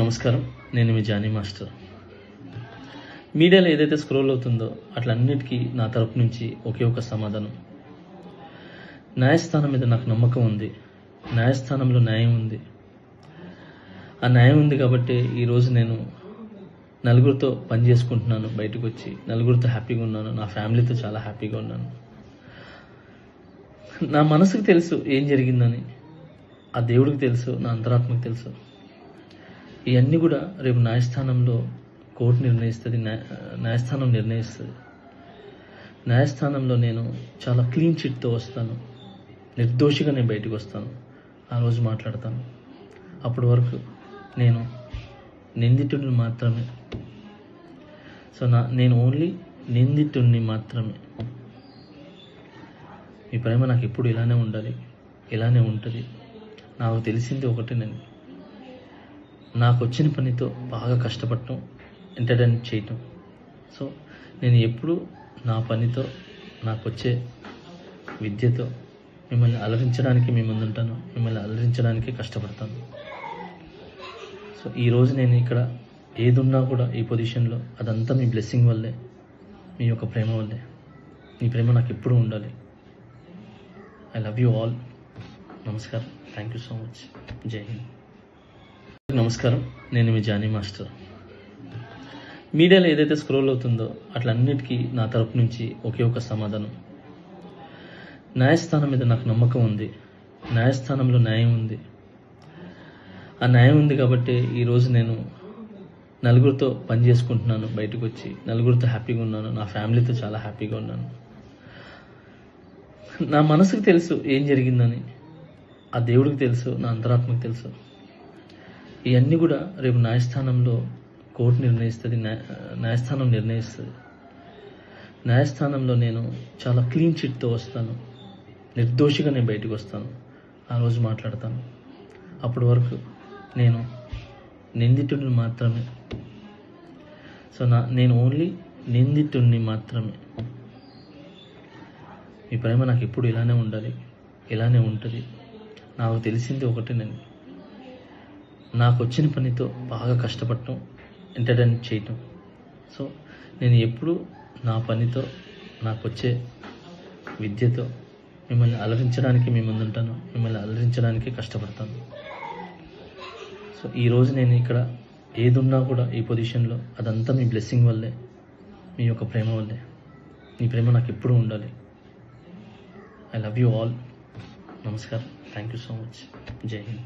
నమస్కారం. నేను మీ Johnny master. మీడియాలో ఏదైతే స్క్రోల్ అవుతుందో అట్లన్నిటికీ నా తరపు నుంచి ఒకే ఒక సమాధానం. న్యాయస్థానం మీద నాకు నమ్మకం ఉంది. న్యాయస్థానంలో న్యాయం ఉంది. ఆ న్యాయం ఉంది కాబట్టి ఈరోజు నేను నలుగురితో పని చేసుకుంటున్నాను. బయటకు వచ్చి నలుగురితో హ్యాపీగా ఉన్నాను. నా ఫ్యామిలీతో చాలా హ్యాపీగా ఉన్నాను. నా మనసుకు తెలుసు ఏం జరిగిందని. ఆ దేవుడికి తెలుసు, నా అంతరాత్మకు తెలుసు. ఇవన్నీ కూడా రేపు న్యాయస్థానంలో కోర్టు నిర్ణయిస్తుంది. న్యాయస్థానం నిర్ణయిస్తుంది. న్యాయస్థానంలో నేను చాలా క్లీన్ చిట్తో వస్తాను. నిర్దోషిగా నేను బయటకు వస్తాను. ఆ రోజు మాట్లాడతాను. అప్పటి వరకు నేను నిందితుడిని మాత్రమే. నేను ఓన్లీ నిందితుడిని మాత్రమే. మీ ప్రేమ నాకు ఎప్పుడు ఇలానే ఉండాలి, ఇలానే ఉంటుంది. నాకు తెలిసింది ఒకటేనండి, నాకు వచ్చిన పనితో బాగా కష్టపడటం, ఎంటర్టైన్ చేయటం. సో నేను ఎప్పుడు నా పనితో, నాకు వచ్చే విద్యతో మిమ్మల్ని అలరించడానికి మీ ముందుంటాను. మిమ్మల్ని అలరించడానికి కష్టపడతాను. సో ఈరోజు నేను ఇక్కడ ఏదున్నా కూడా ఈ పొజిషన్లో అదంతా మీ బ్లెస్సింగ్ వల్లే, మీ యొక్క ప్రేమ వల్లే. మీ ప్రేమ నాకు ఎప్పుడూ ఉండాలి. I love you all. నమస్కారం. Thank you so much. Jai Hind. నమస్కారం. నేను మీ జానీ మాస్టర్. మీడియాలో ఏదైతే స్క్రోల్ అవుతుందో అట్లన్నిటికీ నా తరపు నుంచి ఒకే ఒక సమాధానం. న్యాయస్థానం మీద నాకు నమ్మకం ఉంది. న్యాయస్థానంలో న్యాయం ఉంది. ఆ న్యాయం ఉంది కాబట్టి ఈరోజు నేను నలుగురితో పని చేసుకుంటున్నాను. బయటకు వచ్చి నలుగురితో హ్యాపీగా ఉన్నాను. నా ఫ్యామిలీతో చాలా హ్యాపీగా ఉన్నాను. నా మనసుకు తెలుసు ఏం జరిగిందని. ఆ దేవుడికి తెలుసు, నా అంతరాత్మకు తెలుసు. ఇవన్నీ కూడా రేపు న్యాయస్థానంలో కోర్టు నిర్ణయిస్తుంది. న్యాయస్థానం నిర్ణయిస్తుంది. న్యాయస్థానంలో నేను చాలా క్లీన్ చిట్తో వస్తాను. నిర్దోషిగా నేను బయటకు వస్తాను. ఆ రోజు మాట్లాడతాను. అప్పటి వరకు నేను నిందితుడిని మాత్రమే. నేను ఓన్లీ నిందితుడిని మాత్రమే. మీ ప్రేమ నాకు ఎప్పుడు ఇలానే ఉండాలి, ఇలానే ఉంటుంది. నాకు తెలిసింది ఒకటేనండి, నాకు వచ్చిన పనితో బాగా కష్టపడటం, ఎంటర్టైన్ చేయటం. సో నేను ఎప్పుడు నా పనితో, నాకు వచ్చే విద్యతో మిమ్మల్ని అలరించడానికి మీ ముందుంటాను. మిమ్మల్ని అలరించడానికి కష్టపడతాను. సో ఈరోజు నేను ఇక్కడ ఏదున్నా కూడా ఈ పొజిషన్లో అదంతా మీ బ్లెస్సింగ్ వల్లే, మీ యొక్క ప్రేమ వల్లే. మీ ప్రేమ నాకు ఎప్పుడూ ఉండాలి. I love you all. నమస్కారం. Thank you so much. Jai Hind.